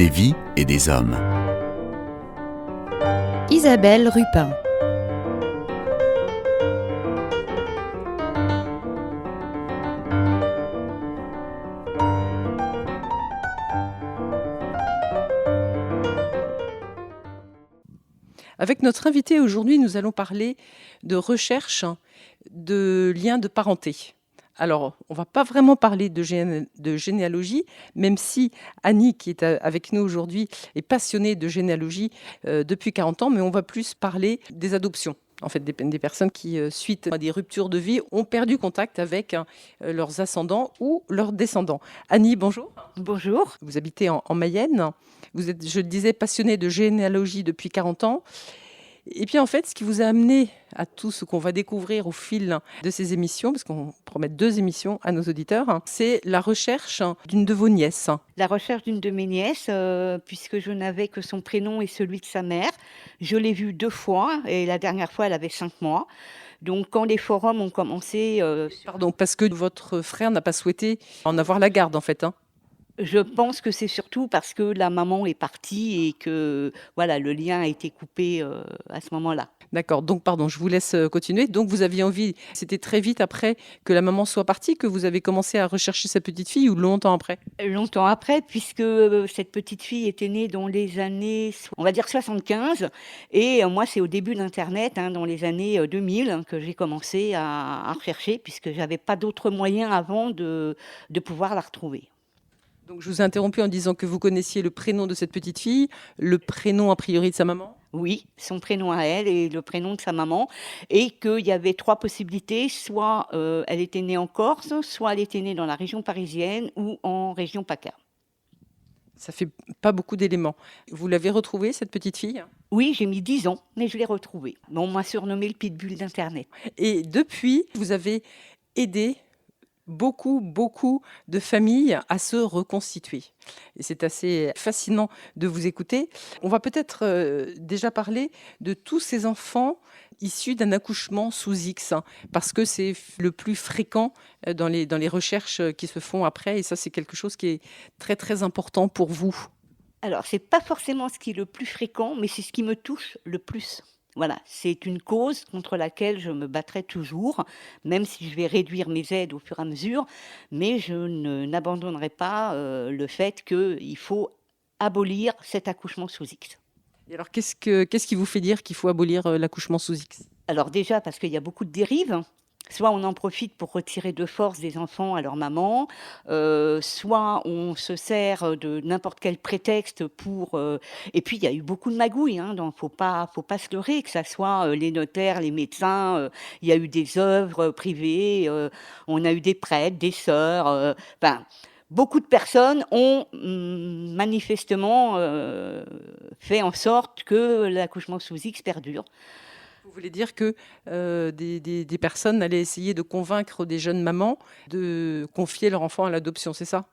des vies et des hommes. Isabelle Rupin. Avec notre invité aujourd'hui, nous allons parler de recherche de liens de parenté. Alors, on ne va pas vraiment parler de généalogie, même si Annie, qui est avec nous aujourd'hui, est passionnée de généalogie depuis 40 ans, mais on va plus parler des adoptions. En fait, des personnes qui, suite à des ruptures de vie, ont perdu contact avec leurs ascendants ou leurs descendants. Annie, bonjour. Bonjour. Vous habitez en Mayenne. Vous êtes, je le disais, passionnée de généalogie depuis 40 ans. Et puis en fait, ce qui vous a amené à tout ce qu'on va découvrir au fil de ces émissions, parce qu'on promet 2 émissions à nos auditeurs, c'est la recherche d'une de vos nièces. La recherche d'une de mes nièces, puisque je n'avais que son prénom et celui de sa mère. Je l'ai vue 2 fois et la dernière fois, elle avait 5 mois. Donc quand les forums ont commencé... Pardon, parce que votre frère n'a pas souhaité en avoir la garde en fait. Je pense que c'est surtout parce que la maman est partie et que voilà, le lien a été coupé à ce moment-là. D'accord, donc pardon, je vous laisse continuer. Donc vous aviez envie, c'était très vite après que la maman soit partie que vous avez commencé à rechercher cette petite fille ou longtemps après? Longtemps après, puisque cette petite fille était née dans les années, on va dire 75, et moi c'est au début d'Internet, dans les années 2000, que j'ai commencé à rechercher, puisque j'avais pas d'autres moyens avant de pouvoir la retrouver. Donc je vous ai interrompu en disant que vous connaissiez le prénom de cette petite fille, le prénom a priori de sa maman? Oui, son prénom à elle et le prénom de sa maman, et qu'il y avait 3 possibilités, soit elle était née en Corse, soit elle était née dans la région parisienne ou en région PACA. Ça fait pas beaucoup d'éléments. Vous l'avez retrouvée, cette petite fille? Oui, j'ai mis 10 ans, mais je l'ai retrouvée. On m'a surnommé le pitbull d'Internet. Et depuis, vous avez aidé beaucoup de familles à se reconstituer. Et c'est assez fascinant de vous écouter. On va peut-être déjà parler de tous ces enfants issus d'un accouchement sous X, parce que c'est le plus fréquent dans les recherches qui se font après, et ça c'est quelque chose qui est très important pour vous. Alors, c'est pas forcément ce qui est le plus fréquent, mais c'est ce qui me touche le plus. Voilà, c'est une cause contre laquelle je me battrai toujours, même si je vais réduire mes aides au fur et à mesure, mais je n'abandonnerai pas le fait qu'il faut abolir cet accouchement sous X. Et alors qu'est-ce qui vous fait dire qu'il faut abolir l'accouchement sous X? Alors déjà parce qu'il y a beaucoup de dérives. Soit on en profite pour retirer de force des enfants à leur maman, soit on se sert de n'importe quel prétexte pour... Et puis il y a eu beaucoup de magouilles, donc faut pas se leurrer, que ça soit les notaires, les médecins, il y a eu des œuvres privées, on a eu des prêtres, des sœurs, beaucoup de personnes ont manifestement fait en sorte que l'accouchement sous X perdure. Vous voulez dire que des personnes allaient essayer de convaincre des jeunes mamans de confier leur enfant à l'adoption, c'est ça?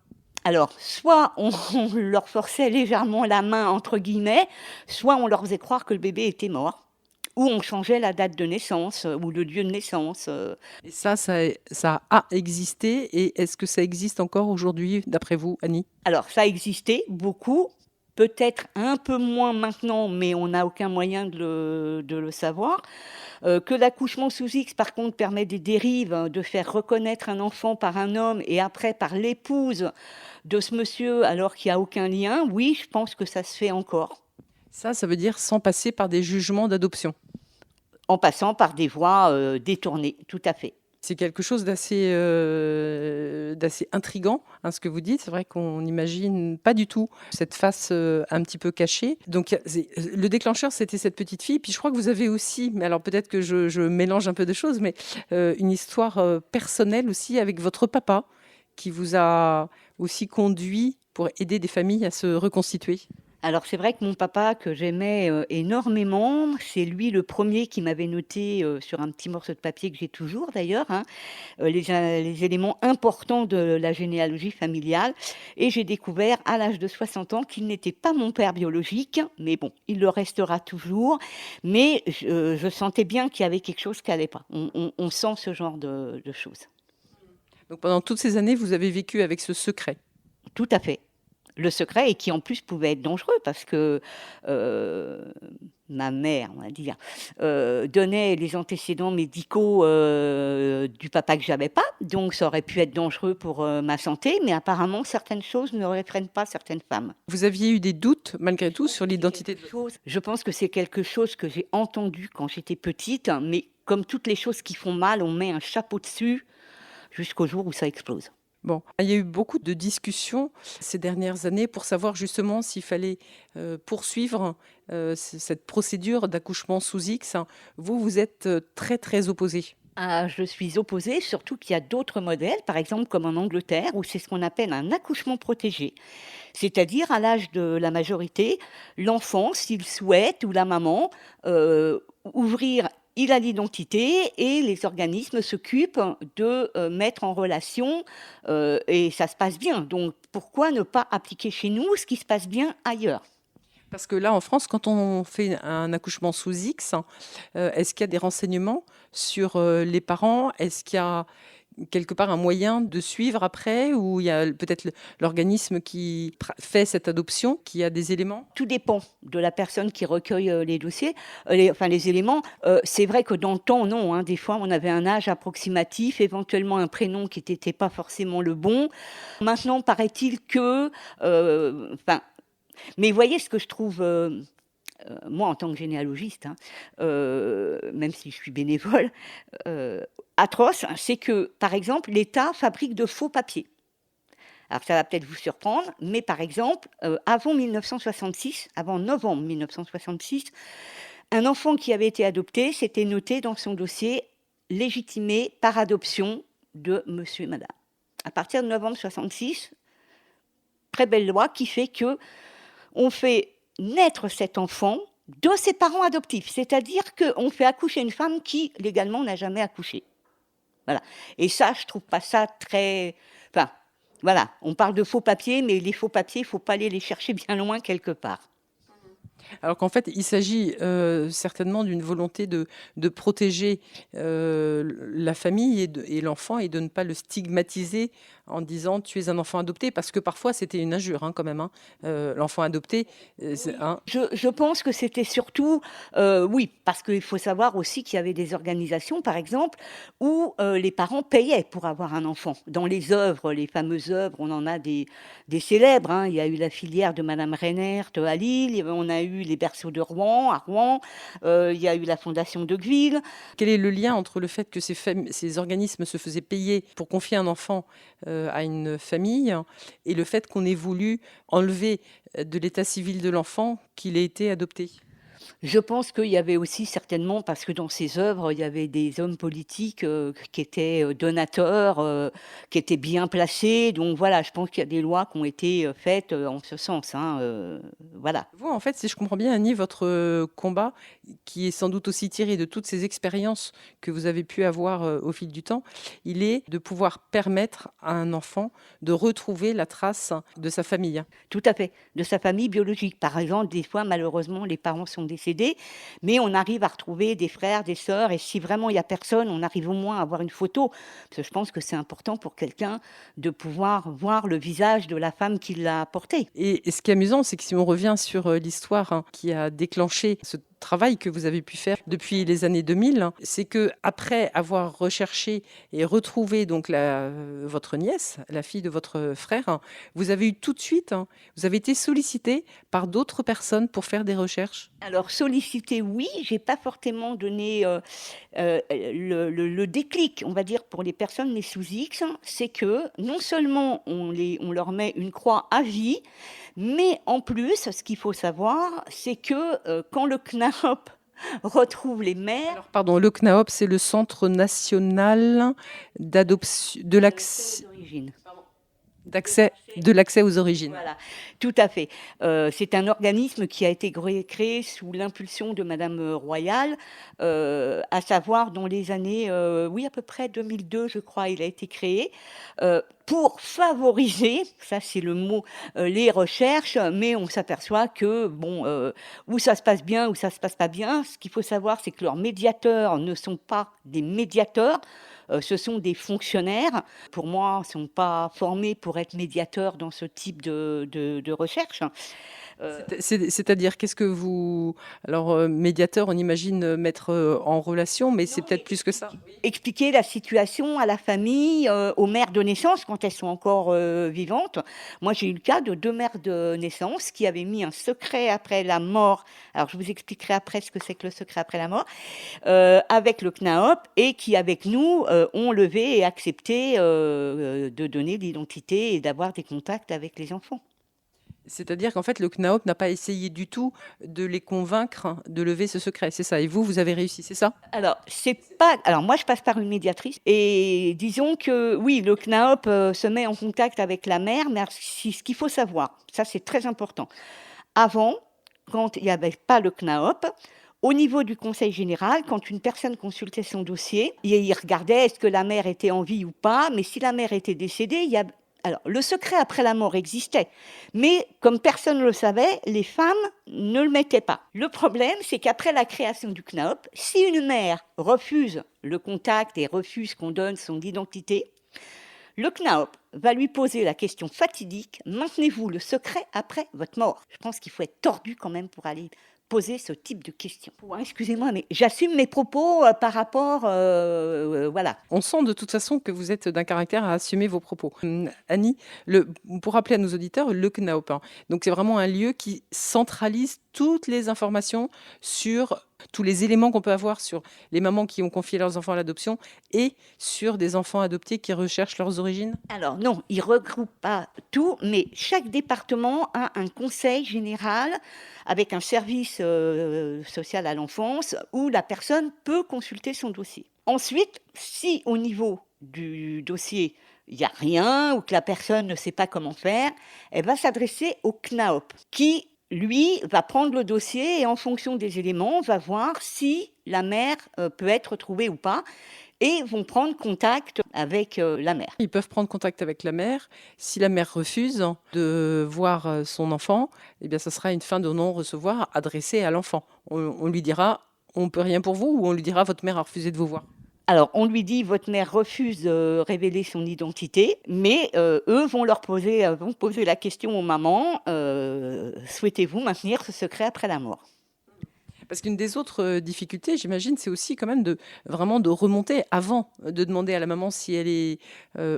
Alors, soit on leur forçait légèrement la main, entre guillemets, soit on leur faisait croire que le bébé était mort, ou on changeait la date de naissance ou le lieu de naissance. Et ça a existé, et est-ce que ça existe encore aujourd'hui, d'après vous, Annie? Alors, ça existait beaucoup, peut-être un peu moins maintenant, mais on n'a aucun moyen de le savoir. Que l'accouchement sous X, par contre, permet des dérives, de faire reconnaître un enfant par un homme et après par l'épouse de ce monsieur alors qu'il n'y a aucun lien, oui, je pense que ça se fait encore. Ça veut dire sans passer par des jugements d'adoption. En passant par des voies détournées, tout à fait. C'est quelque chose d'assez intriguant, ce que vous dites. C'est vrai qu'on n'imagine pas du tout cette face un petit peu cachée. Donc, le déclencheur, c'était cette petite fille. Puis je crois que vous avez aussi, mais alors peut-être que je mélange un peu de choses, mais une histoire personnelle aussi avec votre papa qui vous a aussi conduit pour aider des familles à se reconstituer. Alors c'est vrai que mon papa, que j'aimais énormément, c'est lui le premier qui m'avait noté sur un petit morceau de papier que j'ai toujours d'ailleurs, les éléments importants de la généalogie familiale. Et j'ai découvert à l'âge de 60 ans qu'il n'était pas mon père biologique, mais bon, il le restera toujours. Mais je sentais bien qu'il y avait quelque chose qui n'allait pas. On sent ce genre de choses. Donc pendant toutes ces années, vous avez vécu avec ce secret. Tout à fait. le secret et qui en plus pouvait être dangereux parce que euh, ma mère, on va dire, donnait les antécédents médicaux du papa que j'avais pas, donc ça aurait pu être dangereux pour ma santé, mais apparemment certaines choses ne réfrènent pas certaines femmes. Vous aviez eu des doutes, malgré tout, sur l'identité de votre... Je pense que c'est quelque chose que j'ai entendu quand j'étais petite, mais comme toutes les choses qui font mal, on met un chapeau dessus jusqu'au jour où ça explose. Bon, il y a eu beaucoup de discussions ces dernières années pour savoir justement s'il fallait poursuivre cette procédure d'accouchement sous X. Vous, vous êtes très, très opposé. Ah, je suis opposée, surtout qu'il y a d'autres modèles, par exemple comme en Angleterre, où c'est ce qu'on appelle un accouchement protégé. C'est-à-dire, à l'âge de la majorité, l'enfant, s'il souhaite, ou la maman, ouvrir, il a l'identité et les organismes s'occupent de mettre en relation et ça se passe bien. Donc, pourquoi ne pas appliquer chez nous ce qui se passe bien ailleurs? Parce que là, en France, quand on fait un accouchement sous X, est-ce qu'il y a des renseignements sur les parents? Est-ce qu'il y a quelque part un moyen de suivre après, ou il y a peut-être l'organisme qui fait cette adoption, qui a des éléments? Tout dépend de la personne qui recueille les dossiers, enfin les éléments. C'est vrai que dans le temps, non, hein, des fois, on avait un âge approximatif, éventuellement un prénom qui n'était pas forcément le bon. Maintenant, paraît-il que, enfin, mais vous voyez ce que je trouve, moi en tant que généalogiste, hein, même si je suis bénévole, atroce, c'est que, par exemple, l'État fabrique de faux papiers. Alors ça va peut-être vous surprendre, mais par exemple, avant 1966, avant novembre 1966, un enfant qui avait été adopté s'était noté dans son dossier légitimé par adoption de monsieur et madame. À partir de novembre 66, très belle loi qui fait que on fait naître cet enfant de ses parents adoptifs, c'est-à-dire qu'on fait accoucher une femme qui, légalement, n'a jamais accouché. Voilà. Et ça, je trouve pas ça très... Enfin, voilà, on parle de faux papiers, mais les faux papiers, il ne faut pas aller les chercher bien loin quelque part. Alors qu'en fait, il s'agit certainement d'une volonté de protéger la famille et l'enfant et de ne pas le stigmatiser en disant tu es un enfant adopté, parce que parfois c'était une injure quand même. L'enfant adopté, Je pense que c'était surtout, oui, parce qu'il faut savoir aussi qu'il y avait des organisations, par exemple, où les parents payaient pour avoir un enfant. Dans les œuvres, les fameuses œuvres, on en a des célèbres. Hein. Il y a eu la filière de Madame Reinert à Lille, on a eu les berceaux de Rouen, à Rouen, il y a eu la fondation de Gville. Quel est le lien entre le fait que ces organismes se faisaient payer pour confier un enfant à une famille et le fait qu'on ait voulu enlever de l'état civil de l'enfant qu'il ait été adopté? Je pense qu'il y avait aussi certainement, parce que dans ces œuvres, il y avait des hommes politiques qui étaient donateurs, qui étaient bien placés. Donc voilà, je pense qu'il y a des lois qui ont été faites en ce sens. Hein, voilà. Vous, en fait, si je comprends bien, Annie, votre combat, qui est sans doute aussi tiré de toutes ces expériences que vous avez pu avoir au fil du temps, il est de pouvoir permettre à un enfant de retrouver la trace de sa famille. Tout à fait, de sa famille biologique. Par exemple, des fois, malheureusement, les parents sont décédés, mais on arrive à retrouver des frères, des sœurs, et si vraiment il n'y a personne, on arrive au moins à avoir une photo. Parce que je pense que c'est important pour quelqu'un de pouvoir voir le visage de la femme qui l'a porté. Et ce qui est amusant, c'est que si on revient sur l'histoire qui a déclenché ce travail que vous avez pu faire depuis les années 2000, c'est que après avoir recherché et retrouvé donc votre nièce, la fille de votre frère, vous avez eu tout de suite, vous avez été sollicité par d'autres personnes pour faire des recherches. Alors, sollicité, oui, j'ai pas forcément donné le déclic, on va dire, pour les personnes nées sous X, c'est que non seulement on leur met une croix à vie, mais en plus, ce qu'il faut savoir, c'est que quand le CNAOP retrouve les mères, Alors, pardon, le CNAOP, c'est le Centre national d'adoption, d'origine. de l'accès aux origines. Voilà, tout à fait. C'est un organisme qui a été créé sous l'impulsion de Madame Royal, à savoir dans les années, oui, à peu près 2002, je crois, il a été créé, pour favoriser, ça c'est le mot, les recherches, mais on s'aperçoit que, bon, où ça se passe bien, où ça se passe pas bien, ce qu'il faut savoir, c'est que leurs médiateurs ne sont pas des médiateurs, Ce sont des fonctionnaires. Pour moi, ils ne sont pas formés pour être médiateurs dans ce type de recherche. C'est-à-dire, qu'est-ce que vous... Alors, médiateur, on imagine mettre en relation, mais c'est Non, peut-être plus que ça. expliquer la situation à la famille, aux mères de naissance quand elles sont encore vivantes. Moi, j'ai eu le cas de 2 mères de naissance qui avaient mis un secret après la mort. Alors, je vous expliquerai après ce que c'est que le secret après la mort, avec le CNAOP et qui, avec nous, ont levé et accepté de donner l'identité et d'avoir des contacts avec les enfants. C'est-à-dire qu'en fait, le CNAOP n'a pas essayé du tout de les convaincre de lever ce secret, c'est ça. Et vous, vous avez réussi, c'est ça? Alors, c'est pas. Alors, moi, je passe par une médiatrice. Et disons que, oui, le CNAOP se met en contact avec la mère, mais ce qu'il faut savoir, ça, c'est très important. Avant, quand il n'y avait pas le CNAOP, au niveau du Conseil général, quand une personne consultait son dossier, il regardait est-ce que la mère était en vie ou pas, mais si la mère était décédée, il y a... Alors, le secret après la mort existait, mais comme personne ne le savait, les femmes ne le mettaient pas. Le problème, c'est qu'après la création du CNAOP, si une mère refuse le contact et refuse qu'on donne son identité, le CNAOP va lui poser la question fatidique, maintenez-vous le secret après votre mort? Je pense qu'il faut être tordu quand même pour aller poser ce type de questions. Excusez-moi, mais j'assume mes propos par rapport... voilà. On sent de toute façon que vous êtes d'un caractère à assumer vos propos. Annie, pour rappeler à nos auditeurs, le CNAOP, donc c'est vraiment un lieu qui centralise toutes les informations sur tous les éléments qu'on peut avoir sur les mamans qui ont confié leurs enfants à l'adoption et sur des enfants adoptés qui recherchent leurs origines. Alors non, il ne regroupe pas tout, mais chaque département a un conseil général avec un service social à l'enfance où la personne peut consulter son dossier. Ensuite, si au niveau du dossier, il n'y a rien ou que la personne ne sait pas comment faire, elle va s'adresser au CNAOP qui, lui, va prendre le dossier et en fonction des éléments, va voir si la mère peut être trouvée ou pas et vont prendre contact avec la mère. Ils peuvent prendre contact avec la mère. Si la mère refuse de voir son enfant, eh bien, ça sera une fin de non-recevoir adressée à l'enfant. On lui dira « on ne peut rien pour vous » ou on lui dira « votre mère a refusé de vous voir ». Alors, on lui dit, votre mère refuse de révéler son identité, mais eux vont poser la question aux mamans, souhaitez-vous maintenir ce secret après la mort? Parce qu'une des autres difficultés, j'imagine, c'est aussi quand même vraiment de remonter avant de demander à la maman si elle est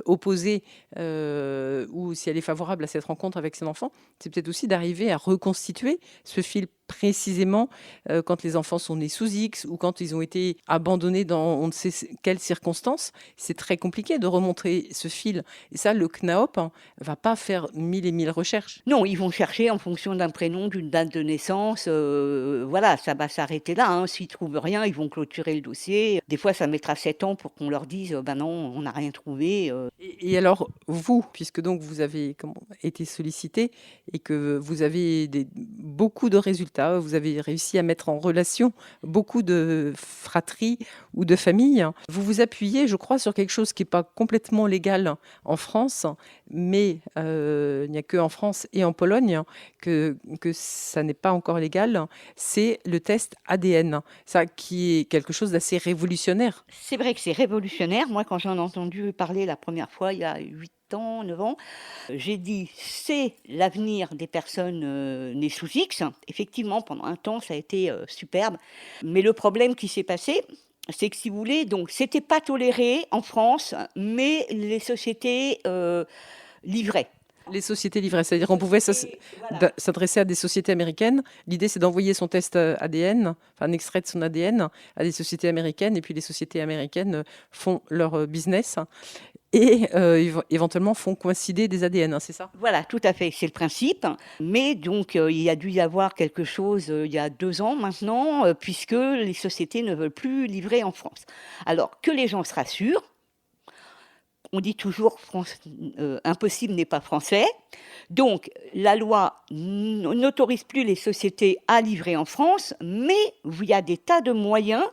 opposée ou si elle est favorable à cette rencontre avec son enfant. C'est peut-être aussi d'arriver à reconstituer ce fil précisément quand les enfants sont nés sous X ou quand ils ont été abandonnés dans on ne sait quelles circonstances. C'est très compliqué de remontrer ce fil. Et ça, le CNAOP va pas faire 1000 et 1000 recherches. Non, ils vont chercher en fonction d'un prénom, d'une date de naissance. Voilà, ça va s'arrêter là. S'ils ne trouvent rien, ils vont clôturer le dossier. Des fois, ça mettra 7 ans pour qu'on leur dise ben non, on n'a rien trouvé. Et alors, vous, puisque donc vous avez été sollicité et que vous avez beaucoup de résultats, vous avez réussi à mettre en relation beaucoup de fratries ou de familles, vous vous appuyez, je crois, sur quelque chose qui n'est pas complètement légal en France, mais il n'y a qu'en France et en Pologne que ça n'est pas encore légal, c'est le test ADN, ça qui est quelque chose d'assez révolutionnaire. C'est vrai que c'est révolutionnaire. Moi, quand j'en ai entendu parler la première fois, il y a 8 ans, 9 ans, j'ai dit c'est l'avenir des personnes nées sous X. Effectivement, pendant un temps, ça a été superbe. Mais le problème qui s'est passé, c'est que si vous voulez, donc c'était pas toléré en France, mais les sociétés livraient. Les sociétés livrées, c'est-à-dire qu'on pouvait Voilà. s'adresser à des sociétés américaines. L'idée, c'est d'envoyer son test ADN, enfin un extrait de son ADN, à des sociétés américaines, et puis les sociétés américaines font leur business et éventuellement font coïncider des ADN, c'est ça? Voilà, tout à fait, c'est le principe. Mais donc, il y a dû y avoir quelque chose il y a 2 ans maintenant, puisque les sociétés ne veulent plus livrer en France. Alors, que les gens se rassurent, on dit toujours impossible n'est pas français. Donc, la loi n'autorise plus les sociétés à livrer en France, mais il y a des tas de moyens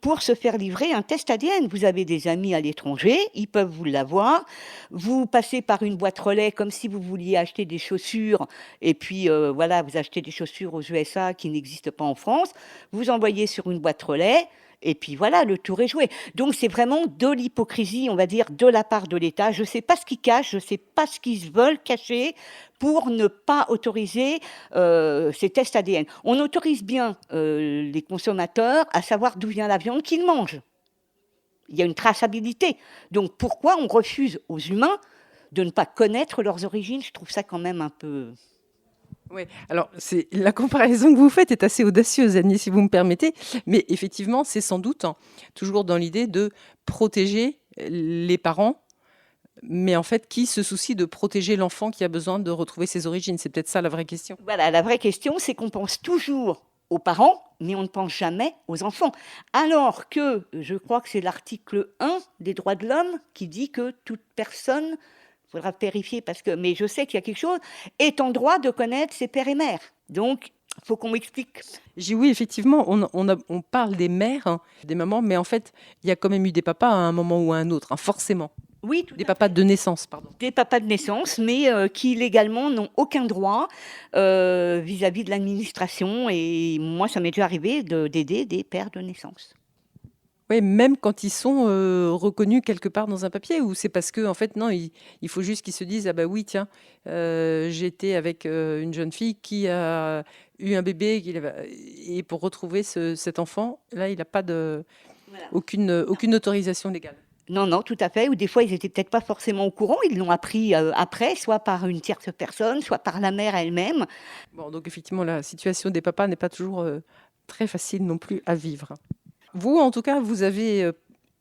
pour se faire livrer un test ADN. Vous avez des amis à l'étranger, ils peuvent vous l'avoir. Vous passez par une boîte relais comme si vous vouliez acheter des chaussures, et puis voilà, vous achetez des chaussures aux USA qui n'existent pas en France. Vous envoyez sur une boîte relais, Et puis voilà, le tour est joué. Donc c'est vraiment de l'hypocrisie, on va dire, de la part de l'État. Je ne sais pas ce qu'ils cachent, je ne sais pas ce qu'ils veulent cacher pour ne pas autoriser ces tests ADN. On autorise bien les consommateurs à savoir d'où vient la viande qu'ils mangent. Il y a une traçabilité. Donc pourquoi on refuse aux humains de ne pas connaître leurs origines? Je trouve ça quand même un peu... Oui, alors la comparaison que vous faites est assez audacieuse, Annie, si vous me permettez, mais effectivement, c'est sans doute toujours dans l'idée de protéger les parents, mais en fait, qui se soucie de protéger l'enfant qui a besoin de retrouver ses origines? C'est peut-être ça la vraie question. Voilà, la vraie question, c'est qu'on pense toujours aux parents, mais on ne pense jamais aux enfants. Alors que, je crois que c'est l'article 1 des droits de l'homme qui dit que toute personne, il faudra vérifier, mais je sais qu'il y a quelque chose, est en droit de connaître ses pères et mères. Donc, il faut qu'on m'explique. J'ai oui, effectivement, on parle des mères, des mamans, mais en fait, il y a quand même eu des papas à un moment ou à un autre, forcément. Oui, tout Des à papas fait. de naissance, pardon. Des papas de naissance, mais qui légalement n'ont aucun droit vis-à-vis de l'administration. Et moi, ça m'est déjà arrivé d'aider des pères de naissance. Oui, même quand ils sont reconnus quelque part dans un papier, ou c'est parce que, en fait, non, il faut juste qu'ils se disent, ah bah oui, tiens, j'ai été avec une jeune fille qui a eu un bébé, et pour retrouver cet enfant, là, il n'a pas Voilà. aucune autorisation légale. Non, non, tout à fait. Ou des fois, ils étaient peut-être pas forcément au courant. Ils l'ont appris après, soit par une tierce personne, soit par la mère elle-même. Bon, donc effectivement, la situation des papas n'est pas toujours très facile non plus à vivre. Vous, en tout cas, vous avez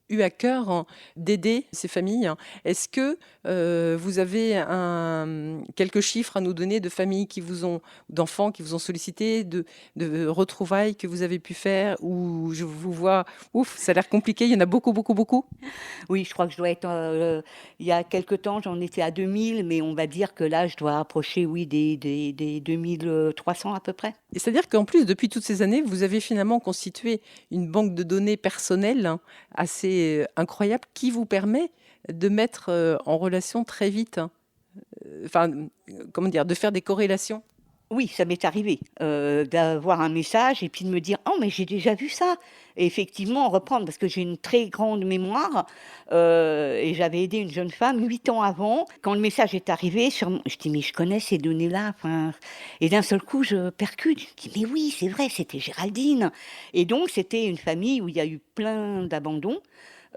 eu à cœur d'aider ces familles. Est-ce que vous avez quelques chiffres à nous donner de familles d'enfants qui vous ont sollicité, de retrouvailles que vous avez pu faire, où je vous vois, ouf, ça a l'air compliqué, il y en a beaucoup, beaucoup, beaucoup. Oui, je crois que je dois être. Il y a quelque temps, j'en étais à 2000, mais on va dire que là, je dois approcher, oui, des 2300 à peu près. Et c'est-à-dire qu'en plus, depuis toutes ces années, vous avez finalement constitué une banque de données personnelles assez incroyable qui vous permet de mettre en relation très vite, comment dire, de faire des corrélations. Oui, ça m'est arrivé d'avoir un message et puis de me dire: «Oh, mais j'ai déjà vu ça» et effectivement reprendre parce que j'ai une très grande mémoire, et j'avais aidé une jeune femme 8 ans avant. Quand le message est arrivé sur mon je dis: «Mais je connais ces données-là», enfin et d'un seul coup, je percute. Je dis: «Mais oui, c'est vrai, c'était Géraldine» et donc c'était une famille où il y a eu plein d'abandons,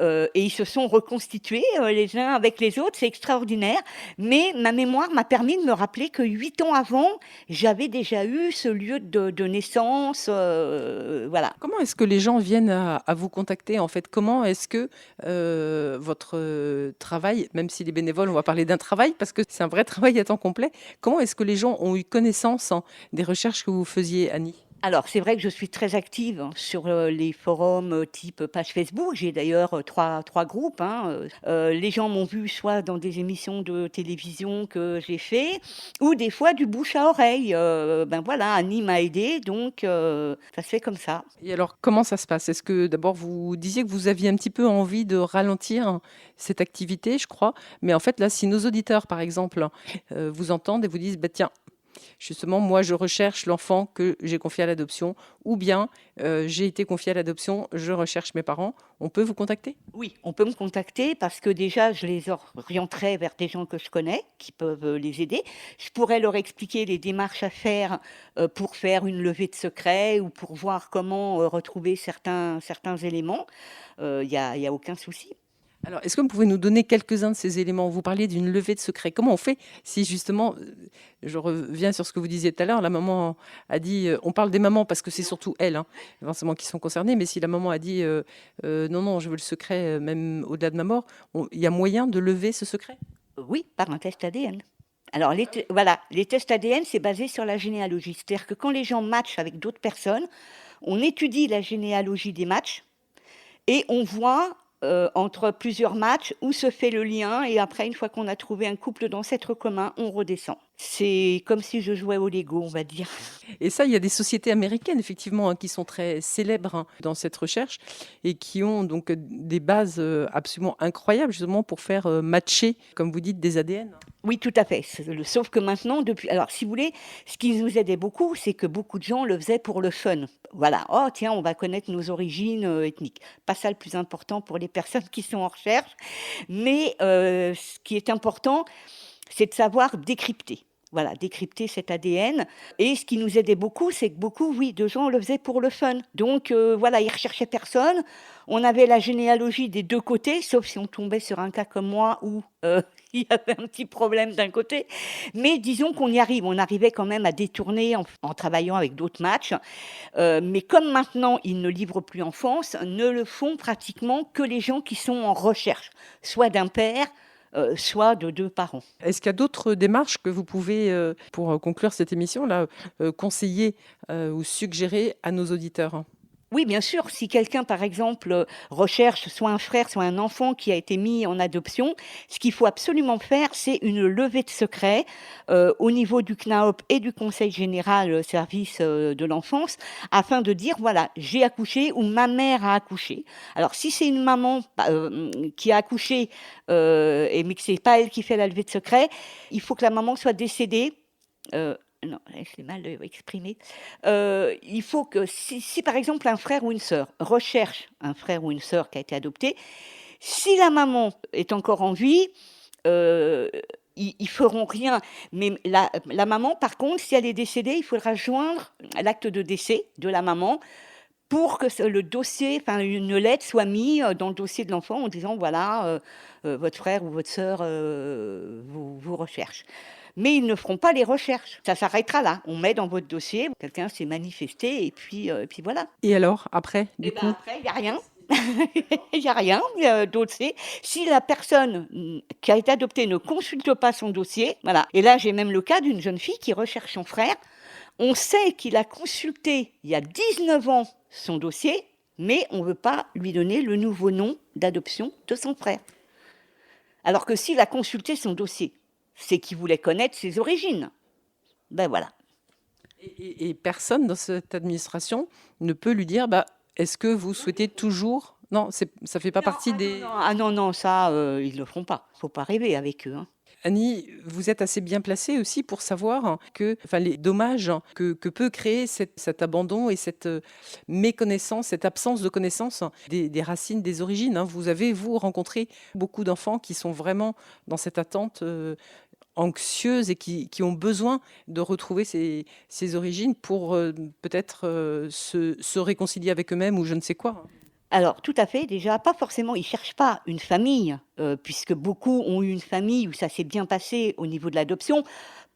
et ils se sont reconstitués, les uns avec les autres, c'est extraordinaire. Mais ma mémoire m'a permis de me rappeler que 8 ans avant, j'avais déjà eu ce lieu de naissance, voilà. Comment est-ce que les gens viennent à vous contacter en fait? Comment est-ce que votre travail, même s'il est bénévole, on va parler d'un travail parce que c'est un vrai travail à temps complet, comment est-ce que les gens ont eu connaissance des recherches que vous faisiez, Annie? Alors, c'est vrai que je suis très active sur les forums type page Facebook. J'ai d'ailleurs trois groupes, hein. Les gens m'ont vu soit dans des émissions de télévision que j'ai fait, ou des fois du bouche à oreille. Ben voilà, Annie m'a aidée, donc ça se fait comme ça. Et alors, comment ça se passe? Est-ce que d'abord vous disiez que vous aviez un petit peu envie de ralentir cette activité, je crois, mais en fait là, si nos auditeurs, par exemple, vous entendent et vous disent, bah, tiens, justement, moi, je recherche l'enfant que j'ai confié à l'adoption, ou bien j'ai été confié à l'adoption, je recherche mes parents. On peut vous contacter? Oui, on peut me contacter parce que déjà, je les orienterai vers des gens que je connais qui peuvent les aider. Je pourrais leur expliquer les démarches à faire pour faire une levée de secret ou pour voir comment retrouver certains éléments. Il y a aucun souci. Alors, est-ce que vous pouvez nous donner quelques-uns de ces éléments? Vous parliez d'une levée de secret. Comment on fait si justement, je reviens sur ce que vous disiez tout à l'heure, la maman a dit, on parle des mamans parce que c'est surtout elles, forcément, qui sont concernées, mais si la maman a dit, non, non, je veux le secret, même au-delà de ma mort, il y a moyen de lever ce secret? Oui, par un test ADN. Alors, voilà, les tests ADN, c'est basé sur la généalogie. C'est-à-dire que quand les gens matchent avec d'autres personnes, on étudie la généalogie des matchs et on voit entre plusieurs matchs où se fait le lien. Et après, une fois qu'on a trouvé un couple d'ancêtres communs, on redescend. C'est comme si je jouais au Lego, on va dire. Et ça, il y a des sociétés américaines, effectivement, qui sont très célèbres dans cette recherche et qui ont donc des bases absolument incroyables, justement, pour faire matcher, comme vous dites, des ADN. Oui, tout à fait. Sauf que maintenant, depuis, alors si vous voulez, ce qui nous aidait beaucoup, c'est que beaucoup de gens le faisaient pour le fun. Voilà. Oh, tiens, on va connaître nos origines ethniques. Pas ça le plus important pour les personnes qui sont en recherche. Mais ce qui est important, c'est de savoir décrypter. Voilà, décrypter cet ADN. Et ce qui nous aidait beaucoup, c'est que beaucoup, oui, de gens le faisaient pour le fun. Donc, voilà, ils recherchaient personne. On avait la généalogie des deux côtés, sauf si on tombait sur un cas comme moi où il y avait un petit problème d'un côté. Mais disons qu'on y arrive. On arrivait quand même à détourner en travaillant avec d'autres matchs. Mais comme maintenant, ils ne livrent plus en France, ne le font pratiquement que les gens qui sont en recherche, soit d'un père, soit de deux parents. Est-ce qu'il y a d'autres démarches que vous pouvez, pour conclure cette émission-là, conseiller ou suggérer à nos auditeurs? Oui, bien sûr. Si quelqu'un, par exemple, recherche soit un frère, soit un enfant qui a été mis en adoption, ce qu'il faut absolument faire, c'est une levée de secret au niveau du CNAOP et du Conseil général service de l'enfance, afin de dire, voilà, j'ai accouché ou ma mère a accouché. Alors, si c'est une maman qui a accouché, mais que c'est pas elle qui fait la levée de secret, il faut que la maman soit décédée. Non, c'est mal exprimé. Il faut que si par exemple un frère ou une sœur recherche un frère ou une sœur qui a été adopté, si la maman est encore en vie, ils feront rien. Mais la maman, par contre, si elle est décédée, il faudra joindre l'acte de décès de la maman pour que le dossier, enfin une lettre soit mise dans le dossier de l'enfant en disant voilà, votre frère ou votre sœur vous recherche. Mais ils ne feront pas les recherches. Ça s'arrêtera là. On met dans votre dossier, quelqu'un s'est manifesté, et puis voilà. Et alors, après, du Et coup? ben après, il n'y a rien. Il n'y a rien dossier. Si la personne qui a été adoptée ne consulte pas son dossier, voilà. Et là, j'ai même le cas d'une jeune fille qui recherche son frère. On sait qu'il a consulté il y a 19 ans son dossier, mais on ne veut pas lui donner le nouveau nom d'adoption de son frère. Alors que s'il a consulté son dossier, c'est qu'il voulait connaître ses origines. Ben voilà. Et personne dans cette administration ne peut lui dire, bah, est-ce que vous souhaitez toujours... Non, ça fait pas partie des... Non, ça, ils le feront pas. Faut pas rêver avec eux. Annie, vous êtes assez bien placée aussi pour savoir que, enfin, les dommages que peut créer cet abandon et cette méconnaissance, cette absence de connaissance des racines, des origines. Vous avez, vous, rencontré beaucoup d'enfants qui sont vraiment dans cette attente anxieuse et qui ont besoin de retrouver ces origines pour peut-être se réconcilier avec eux-mêmes ou je ne sais quoi. Alors, tout à fait, déjà, pas forcément, ils cherchent pas une famille, puisque beaucoup ont eu une famille où ça s'est bien passé au niveau de l'adoption.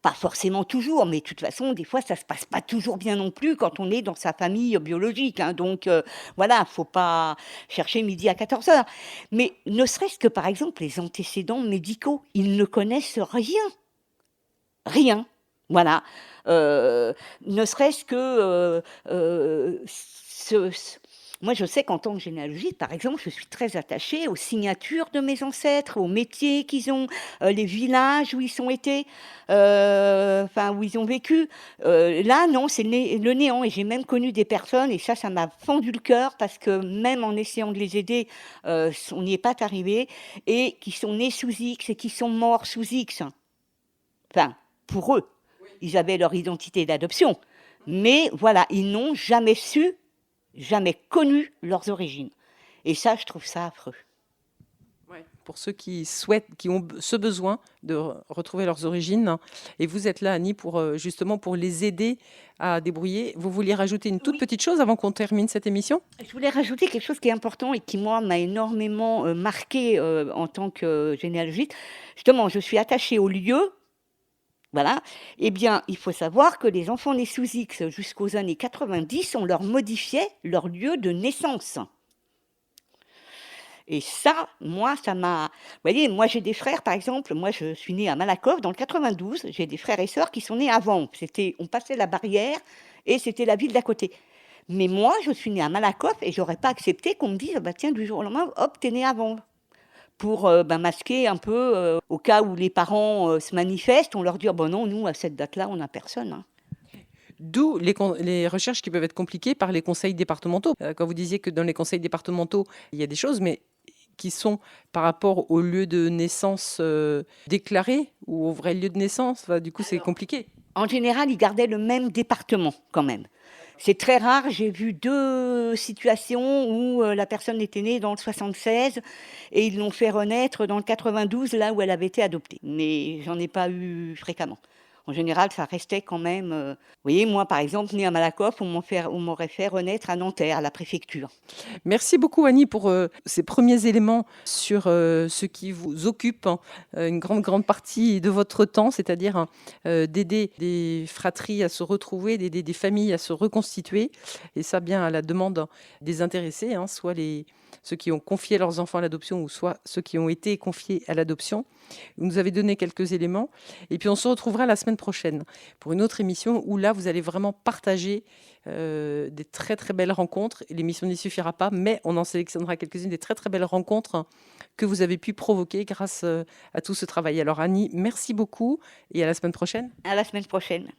Pas forcément toujours, mais de toute façon, des fois, ça se passe pas toujours bien non plus quand on est dans sa famille biologique, hein. Donc, voilà, faut pas chercher midi à 14 heures. Mais ne serait-ce que, par exemple, les antécédents médicaux, ils ne connaissent rien. Rien. Voilà. Ne serait-ce que moi, je sais qu'en tant que généalogiste, par exemple, je suis très attachée aux signatures de mes ancêtres, aux métiers qu'ils ont, les villages où ils ont été, enfin, où ils ont vécu. Là, non, c'est le néant. Et j'ai même connu des personnes, et ça m'a fendu le cœur, parce que même en essayant de les aider, on n'y est pas arrivé, et qui sont nés sous X et qui sont morts sous X. Enfin, pour eux, ils avaient leur identité d'adoption. Mais voilà, ils n'ont jamais su, jamais connu leurs origines. Et ça, je trouve ça affreux. Ouais. Pour ceux qui souhaitent, qui ont ce besoin de retrouver leurs origines. Et vous êtes là, Annie, justement pour les aider à débrouiller. Vous vouliez rajouter une toute petite chose avant qu'on termine cette émission? Je voulais rajouter quelque chose qui est important et qui, moi, m'a énormément marqué en tant que généalogiste. Justement, je suis attachée au lieu. Voilà. Eh bien, il faut savoir que les enfants nés sous X jusqu'aux années 90, on leur modifiait leur lieu de naissance. Et ça, moi, ça m'a... Vous voyez, moi, j'ai des frères, par exemple, moi, je suis née à Malakoff, dans le 92, j'ai des frères et sœurs qui sont nés avant. On passait la barrière et c'était la ville d'à côté. Mais moi, je suis née à Malakoff et j'aurais pas accepté qu'on me dise, bah, tiens, du jour au lendemain, hop, t'es née avant. Pour masquer un peu, au cas où les parents se manifestent, on leur dit, bon non, nous, à cette date-là, on n'a personne. Hein. D'où les recherches qui peuvent être compliquées par les conseils départementaux. Quand vous disiez que dans les conseils départementaux, il y a des choses, mais qui sont par rapport au lieu de naissance déclaré ou au vrai lieu de naissance. Enfin, du coup, c'est compliqué. En général, ils gardaient le même département quand même. C'est très rare, j'ai vu 2 situations où la personne était née dans le 76 et ils l'ont fait renaître dans le 92, là où elle avait été adoptée. Mais j'en ai pas eu fréquemment. En général, ça restait quand même. Vous voyez, moi, par exemple, née à Malakoff, on m'aurait fait renaître à Nanterre, à la préfecture. Merci beaucoup Annie pour ces premiers éléments sur ce qui vous occupe une grande partie de votre temps, c'est-à-dire d'aider des fratries à se retrouver, d'aider des familles à se reconstituer, et ça bien à la demande des intéressés, soit ceux qui ont confié leurs enfants à l'adoption ou soit ceux qui ont été confiés à l'adoption. Vous nous avez donné quelques éléments et puis on se retrouvera la semaine prochaine pour une autre émission où là vous allez vraiment partager des très belles rencontres. L'émission n'y suffira pas, mais on en sélectionnera quelques-unes des très belles rencontres que vous avez pu provoquer grâce à tout ce travail. Alors Annie, merci beaucoup et à la semaine prochaine. À la semaine prochaine.